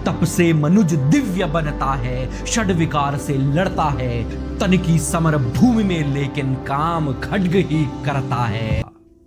तप से मनुज दिव्य बनता है, षड विकार से लड़ता है, तन की समर भूमि में लेकिन काम खड्ग ही करता है।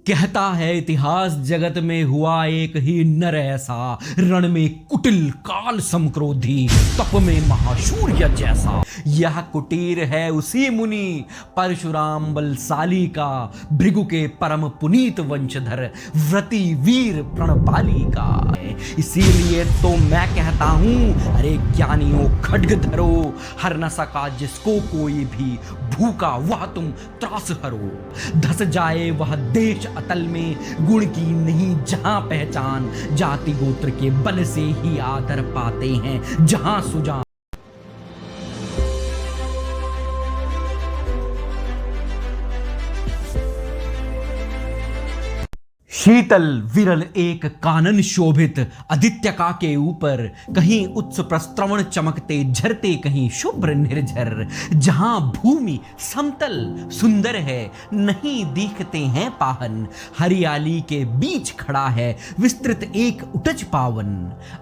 कहता है इतिहास जगत में हुआ एक ही नर ऐसा, रण में कुटिल काल समक्रोधी, तप में महाशूर्य जैसा। यह कुटीर है उसी मुनि परशुराम बलशाली का, भृगु के परम पुनीत वंशधर, व्रती वीर प्रणपाली का। इसीलिए तो मैं कहता हूं, अरे ज्ञानियों खड्ग धरो, हर न सका जिसको कोई भी, भूखा वह तुम त्रास हरो। धस जाए वह देश अतल में, गुण की नहीं जहां पहचान, जाति गोत्र के बल से ही आदर पाते हैं जहां सुजान। शीतल विरल एक कानन शोभित आदित्यका के ऊपर, कहीं उत्स प्रस्त्रवण चमकते झरते, कहीं शुभ्र निर्झर। जहां भूमि समतल सुंदर है, नहीं दिखते हैं पाहन, हरियाली के बीच खड़ा है विस्तृत एक उटज पावन।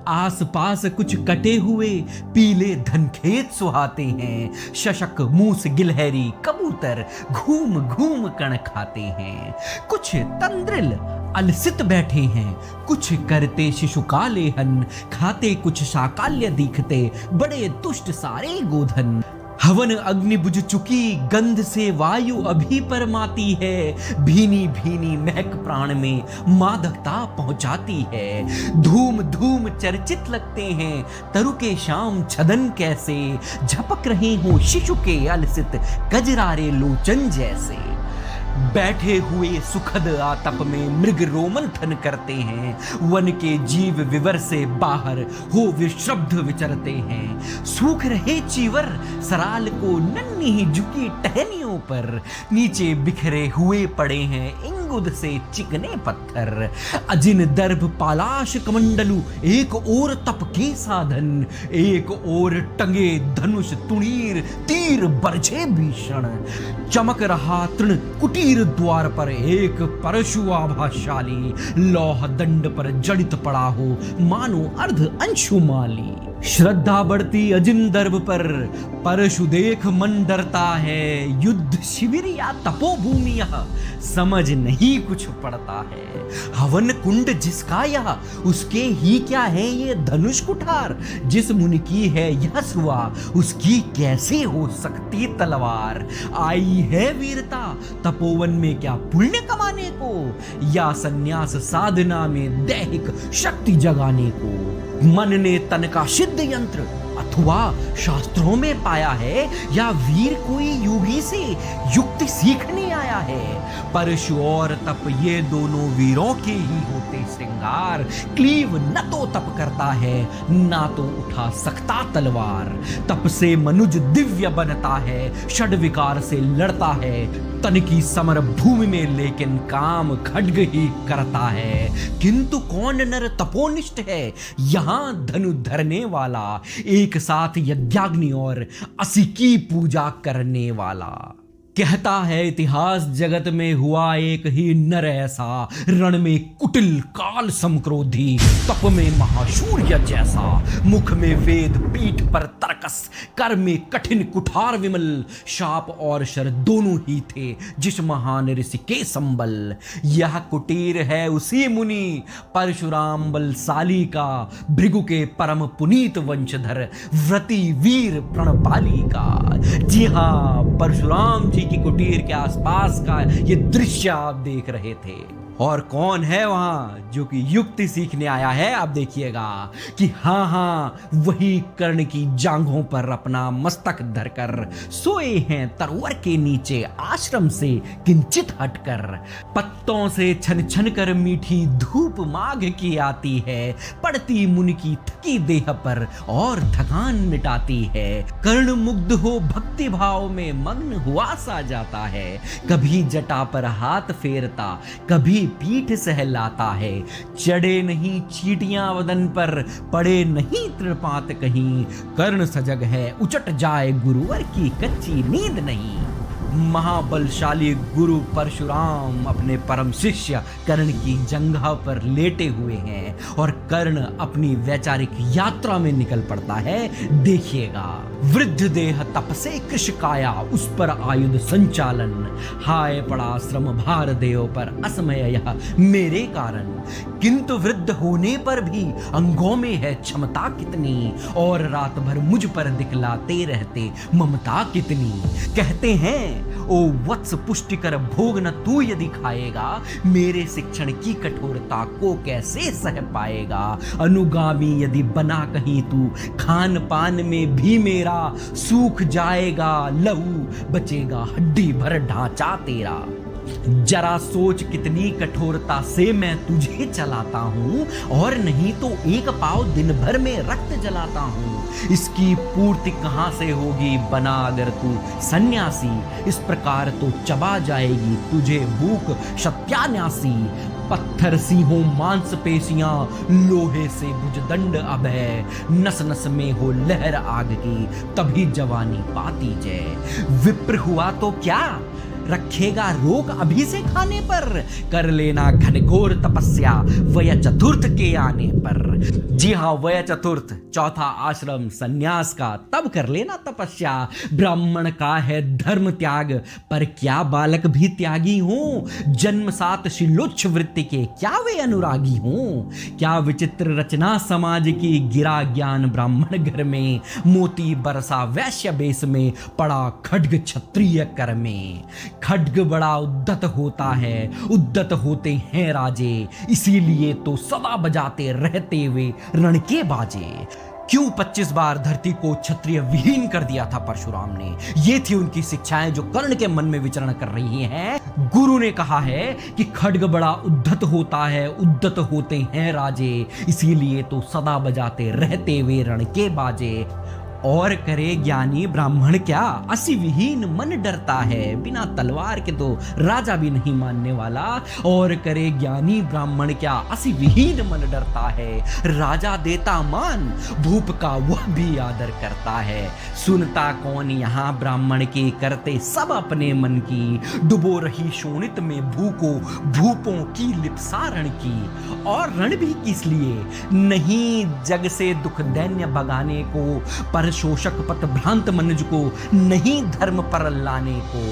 आसपास कुछ कटे हुए पीले धनखेत सुहाते हैं, शशक मूस गिलहरी कबूतर घूम घूम कण खाते हैं। कुछ तंद्रिल अलसित बैठे हैं, कुछ करते शिशुकालेहन, खाते कुछ शाकाल्य दिखते, बड़े तुष्ट सारे गोधन। हवन अग्नि बुझ चुकी, गंध से वायु अभी परमाती है, भीनी भीनी महक प्राण में मादकता पहुंचाती है। धूम धूम चर्चित लगते हैं तरु के शाम छदन कैसे, झपक रहे हो शिशु के अलसित कजरारे लोचन जैसे। बैठे हुए सुखद आतप में मृग रोमंथन करते हैं, वन के जीव विवर से बाहर हो विश्रब्ध विचरते हैं। सूख रहे चीवर सराल को नन्ही ही झुकी टहनियों पर, नीचे बिखरे हुए पड़े हैं इंगुद से चिकने पत्थर। अजिन दर्भ पालाश कमंडलु, एक और तप के साधन, एक और टंगे धनुष तुणीर, तीर बरछे भीषण। चमक रहा तृण कुटीर द्वार पर एक परशु आभाशाली, लौह दंड पर जड़ित पड़ा हो मानो अर्ध अंशुमाली। श्रद्धा बढ़ती अजिन दर्भ पर, परशु देख मन डरता है, युद्ध शिविर या तपोभूमि यह समझ नहीं कुछ पड़ता है। हवन कुंड जिसका यह, उसके ही क्या है ये धनुष कुठार, जिस मुनि की है यह सुआ, उसकी कैसे हो सकती तलवार। आई है वीरता तपोवन में क्या पुण्य कमाने को, या सन्यास साधना में दैहिक शक्ति जगाने को। मन ने तन का सिद्ध यंत्र अथवा शास्त्रों में पाया है, या वीर कोई योगी से युक्ति सीखने आया है। परशु और तप ये दोनों वीरों के ही होते श्रृंगार, क्लीव न तो तप करता है ना तो उठा सकता तलवार। तप से मनुज दिव्य बनता है, षड विकार से लड़ता है, तन की समर भूमि में लेकिन काम खड्ग ही करता है। किंतु कौन नर तपोनिष्ठ है यहां धनु धरने वाला, एक साथ यज्ञाग्नि और असी की पूजा करने वाला। कहता है इतिहास जगत में हुआ एक ही नर ऐसा, रण में कुटिल काल समक्रोधी, तप में महाशूर्य जैसा। मुख में वेद पीठ पर तर्कस, कर में कठिन कुठार विमल, शाप और शर दोनों ही थे जिस महान ऋषि के संबल। यह कुटीर है उसी मुनि परशुराम बलशाली का, भृगु के परम पुनीत वंशधर, व्रती वीर प्रणपाली का। जी हाँ, परशुराम जी की कुटीर के आसपास का ये दृश्य आप देख रहे थे। और कौन है वहां जो कि युक्ति सीखने आया है, आप देखिएगा कि हाँ वही कर्ण की जांघों पर अपना मस्तक धरकर सोए हैं तरवर के नीचे आश्रम से किंचित हटकर। पत्तों से छन छन कर मीठी धूप माघ की आती है, पड़ती मुनि की थकी देह पर और थकान मिटाती है। कर्ण मुग्ध हो भक्ति भाव में मग्न हुआ सा जाता है, कभी जटा पर हाथ फेरता, कभी पीठ सहलाता है। चढ़े नहीं चीटियां वदन पर, पड़े नहीं तृपात कहीं, कर्ण सजग है उचट जाए गुरुवर की कच्ची नींद नहीं। महाबलशाली गुरु परशुराम अपने परम शिष्य कर्ण की जंघा पर लेटे हुए हैं और कर्ण अपनी वैचारिक यात्रा में निकल पड़ता है। देखिएगा, वृद्ध देह तप से कृश काया, उस पर आयुध संचालन, हाय पड़ा श्रम भार देव पर असमय यह मेरे कारण, किंतु वृद्ध होने पर भी अंगों में है क्षमता कितनी, और रात भर मुझ पर दिखलाते रहते ममता कितनी। कहते हैं ओ वत्स पुष्टिकर भोग न तू यदि खाएगा, मेरे शिक्षण की कठोरता को कैसे सह पाएगा। अनुगामी यदि बना कहीं तू, खान पान में भी मेरा सूख जाएगा लहू, बचेगा हड्डी भर ढांचा तेरा। जरा सोच कितनी कठोरता से मैं तुझे चलाता हूँ, और नहीं तो एक पाव दिन भर में रक्त जलाता हूँ। इसकी पूर्ति कहाँ से होगी बना अगर तू सन्यासी, इस प्रकार तो चबा जाएगी तुझे भूख सत्यान्यासी। पत्थर सी हो मांसपेशियां, लोहे से भुजदंड अब है, नस नस में हो लहर आग की, तभी जवानी पाती जय। विप्र हुआ तो क्या रखेगा रोक अभी से खाने पर, कर लेना घनघोर तपस्या वय चतुर्थ के आने पर। जी हाँ, वय चतुर्थ, चौथा आश्रम सन्यास का, तब कर लेना तपस्या। ब्राह्मण का है धर्म त्याग, पर क्या बालक भी त्यागी हो। जन्म सात शिलोच्छ वृत्ति के, क्या वे अनुरागी हो। क्या विचित्र रचना समाज की, गिरा ज्ञान ब्राह्मण घर में, मोती बरसा वैश्य बेस में, पड़ा खड्ग क्षत्रिय कर में। खड्ग बड़ा उद्दत होता है, उद्दत होते हैं राजे, इसीलिए तो सदा बजाते रहते वे रण के बाजे। क्यों 25 बार धरती को क्षत्रिय विहीन कर दिया था परशुराम ने। ये थी उनकी शिक्षाएं जो कर्ण के मन में विचरण कर रही हैं। गुरु ने कहा है कि खड्ग बड़ा उद्धत होता है, उद्धत होते हैं राजे, इसीलिए तो सदा बजाते रहते वे रण के बाजे। और करे ज्ञानी ब्राह्मण क्या, असी विहीन मन डरता है, बिना तलवार के तो राजा भी नहीं मानने वाला। और करे ज्ञानी ब्राह्मण क्या, असी विहीन मन डरता है, राजा देता मान, भूप का वह भी आदर करता है। सुनता कौन यहाँ ब्राह्मण की, करते सब अपने मन की, डुबो रही शोणित में भूको, भूपों की लिप्सारण की। और रण भी किस लिए, नहीं जग से दुख दैन्य भगाने को, पर शोषक पत भ्रांत मनुज को, नहीं धर्म पर लाने को।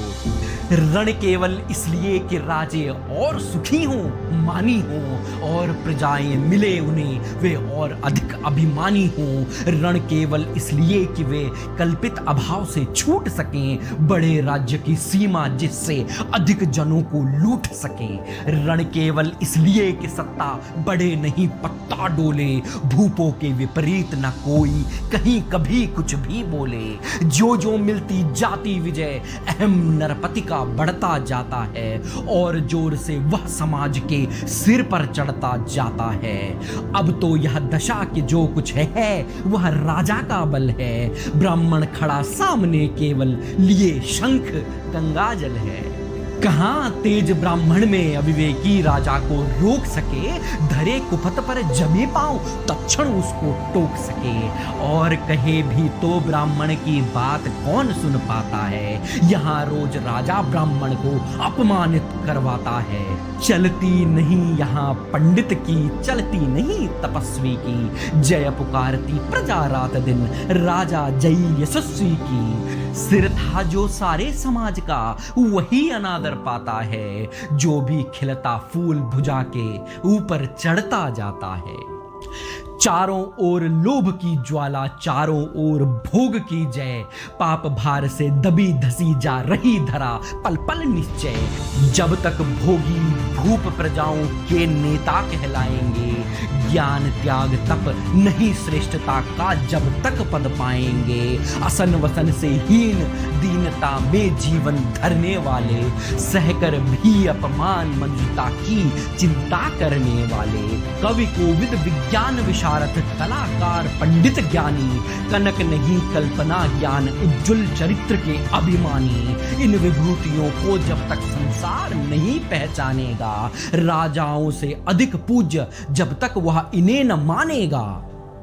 रण केवल इसलिए कि राजे और सुखी हों, मानी हों, और प्रजाएं मिले उन्हें वे और अधिक अभिमानी हों। रण केवल इसलिए कि वे कल्पित अभाव से छूट सकें, बड़े राज्य की सीमा जिससे अधिक जनों को लूट सकें। रण केवल इसलिए कि सत्ता बड़े नहीं पत्ता डोले, भूपों के विपरीत न कोई कहीं कभी कुछ भी बोले। जो जो मिलती जाती विजय, अहम नरपति का बढ़ता जाता है, और जोर से वह समाज के सिर पर चढ़ता जाता है। अब तो यह दशा कि जो कुछ है वह राजा का बल है। ब्राह्मण खड़ा सामने केवल लिए शंख गंगाजल है। कहाँ तेज ब्राह्मण में अविवेकी राजा को रोक सके, धरे कुपथ पर जमे पांव तत्क्षण उसको टोक सके। और कहे भी तो ब्राह्मण की बात कौन सुन पाता है, यहाँ रोज राजा ब्राह्मण को अपमानित करवाता है। चलती नहीं यहाँ पंडित की, चलती नहीं तपस्वी की, जय पुकारती प्रजा रात दिन, राजा जय यशस्वी की। सिर था जो सारे समाज का, वही अनादर पाता है, जो भी खिलता फूल भुजा के ऊपर चढ़ता जाता है। चारों ओर लोभ की ज्वाला, चारों ओर भोग की जय, पाप भार से दबी धसी जा रही धरा पल पल निश्चय। जब तक भोगी भूप प्रजाओं के नेता कहलाएंगे, ज्ञान त्याग तप नहीं श्रेष्ठता का जब तक पद पाएंगे। असन वसन से हीन दीनता में जीवन धरने वाले, सहकर भी अपमान मनुष्यता की चिंता करने वाले। कवि कोविद विज्ञान विशारद, कलाकार पंडित ज्ञानी, कनक नहीं कल्पना ज्ञान उज्जवल चरित्र के अभिमानी। इन विभूतियों को जब तक संसार नहीं पहचानेगा, राजाओं से अधिक पूज्य जब तक वह इन्हें न मानेगा।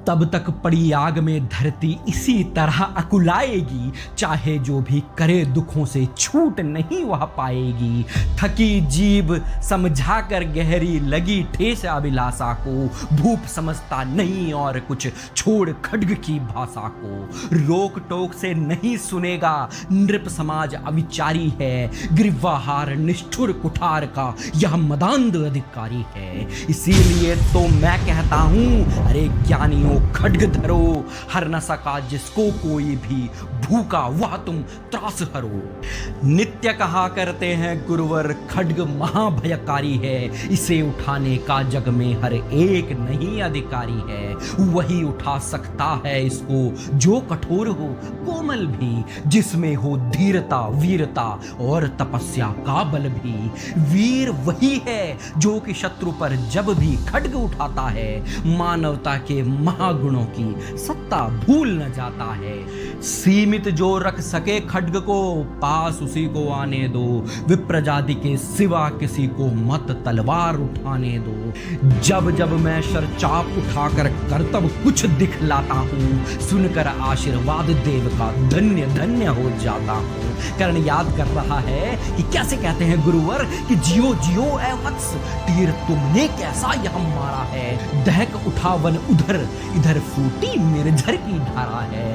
तब तक पड़ी आग में धरती इसी तरह अकुलाएगी, चाहे जो भी करे दुखों से छूट नहीं वह पाएगी। थकी जीभ समझा कर गहरी लगी ठेस अभिलाषा को, भूप समझता नहीं और कुछ छोड़ खड्ग की भाषा को। रोक टोक से नहीं सुनेगा नृप समाज अविचारी है, ग्रीवाहार निष्ठुर कुठार का यह मदांध अधिकारी है। इसीलिए तो मैं कहता हूं, अरे ज्ञानियों खड्ग धरो, हर न सका जिसको कोई भी, भूखा वह तुम त्रास हरो। नित्य कहा करते हैं गुरुवर खड्ग महाभयकारी है, इसे उठाने का जग में हर एक नहीं अधिकारी है। वही उठा सकता है इसको जो कठोर हो कोमल भी, जिसमें हो धीरता वीरता और तपस्या का बल भी। वीर वही है जो कि शत्रु पर जब भी खड्ग उठाता है, मानवता के महागुणों की सत्ता भूल न जाता है। सीमित जो रख सके खड्ग को, पास उसी को आने दो, विप्र जाति के सिवा किसी को मत तलवार उठाने दो। जब जब मैं शरचाप उठाकर कर्तव्य कुछ दिखलाता हूँ, सुनकर आशीर्वाद देव का धन्य धन्य हो जाता हूँ। कर्ण याद कर रहा है कि कैसे कहते हैं गुरुवर कि जियो जियो ए वत्स, तीर तुमने कैसा यह मारा है। दहक उठा वन उधर, इधर फूटी निर्झर की धारा है।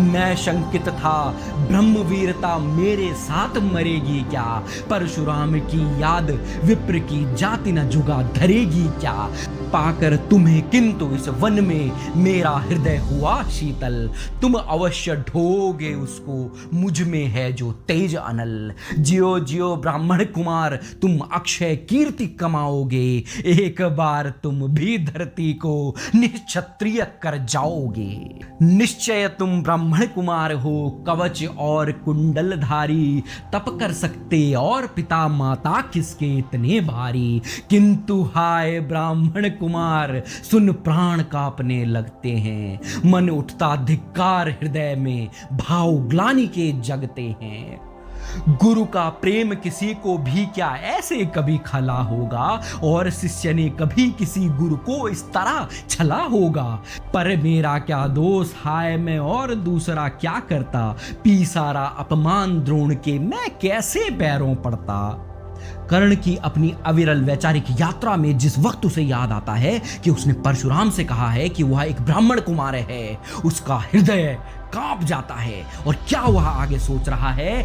मैं शंकित था ब्रह्म वीरता मेरे साथ मरेगी क्या, परशुराम की याद विप्र की जाति न जुगा धरेगी क्या। पाकर तुम्हें किंतु इस वन में मेरा हृदय हुआ शीतल, तुम अवश्य ढोगे उसको, मुझ में है जो तेज अनल। जियो जियो ब्राह्मण कुमार, तुम अक्षय कीर्ति कमाओगे, एक बार तुम भी धरती को निश्क्षत्रिय कर जाओगे। निश्चय तुम ब्राह्मण कुमार हो, कवच और कुंडलधारी, तप कर सकते और पिता माता किसके इतने भारी। किंतु हाय ब्राह्मण कुमार, सुन प्राण कांपने लगते हैं, मन उठता धिक्कार हृदय में, भाव ग्लानि के जगते हैं। गुरु का प्रेम किसी को भी क्या ऐसे कभी खला होगा, और शिष्य ने कभी किसी गुरु को इस तरह छला होगा। पर मेरा क्या दोष, हाय मैं और दूसरा क्या करता, पी सारा अपमान द्रोण के मैं कैसे पैरों पड़ता। कर्ण की अपनी अविरल वैचारिक यात्रा में जिस वक्त उसे याद आता है कि उसने परशुराम से कहा है कि वह एक ब्राह्मण कुमार है, उसका हृदय कांप जाता है। और क्या वह आगे सोच रहा है,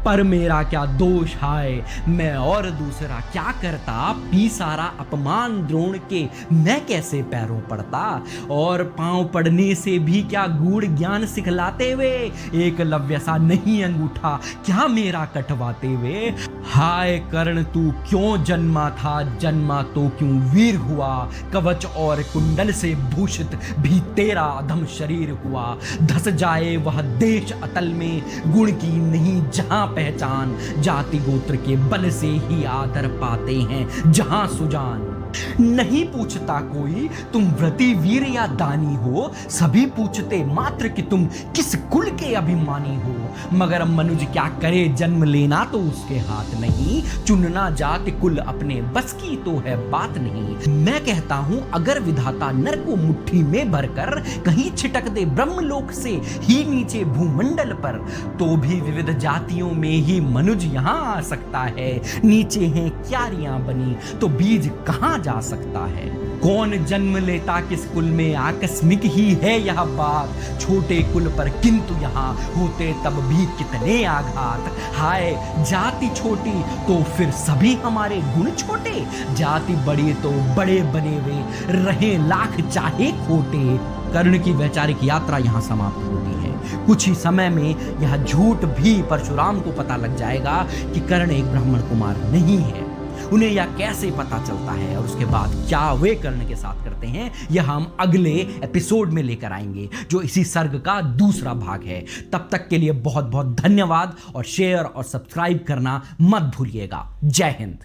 पर मेरा क्या दोष, हाय मैं और दूसरा क्या करता, पी सारा अपमान द्रोण के मैं कैसे पैरों पड़ता। और पांव पड़ने से भी क्या गूढ़ ज्ञान सिखलाते वे, एकलव्य सा नहीं अंगूठा क्या मेरा कटवाते वे। हाय कर्ण तू क्यों जन्मा था, जन्मा तो क्यों वीर हुआ, कवच और कुंडल से भूषित भी तेरा अधम शरीर हुआ। धस जाए वह देश अतल में, गुण की नहीं जहां पहचान, जाति गोत्र के बल से ही आदर पाते हैं जहां सुजान। नहीं पूछता कोई तुम व्रती वीर या दानी हो, सभी पूछते मात्र कि तुम किस कुल के अभिमानी हो। मगर मनुज क्या करे, जन्म लेना तो उसके हाथ नहीं, चुनना जाति कुल अपने बस की तो है बात नहीं। मैं कहता हूं अगर विधाता नर को मुट्ठी में भरकर कहीं छिटक दे ब्रह्मलोक से ही नीचे भूमंडल पर, तो भी विविध जातियों में ही मनुज यहां आ सकता है। नीचे हैं क्यारियां बनी तो बीज कहां जा सकता है। कौन जन्म लेता किस कुल में, आकस्मिक ही है यह बात। छोटे कुल पर किंतु यहाँ होते तब भी कितने आघात। हाय जाति छोटी तो फिर सभी हमारे गुण छोटे, जाति बड़ी तो बड़े बने वे रहे लाख चाहे खोटे। कर्ण की वैचारिक यात्रा यहाँ समाप्त होती है। कुछ ही समय में यह झूठ भी परशुराम को पता लग जाएगा कि कर्ण एक ब्राह्मण कुमार नहीं है। उन्हें यह कैसे पता चलता है और उसके बाद क्या वे कर्ण के साथ करते हैं, यह हम अगले एपिसोड में लेकर आएंगे, जो इसी सर्ग का दूसरा भाग है। तब तक के लिए बहुत बहुत धन्यवाद और शेयर और सब्सक्राइब करना मत भूलिएगा। जय हिंद।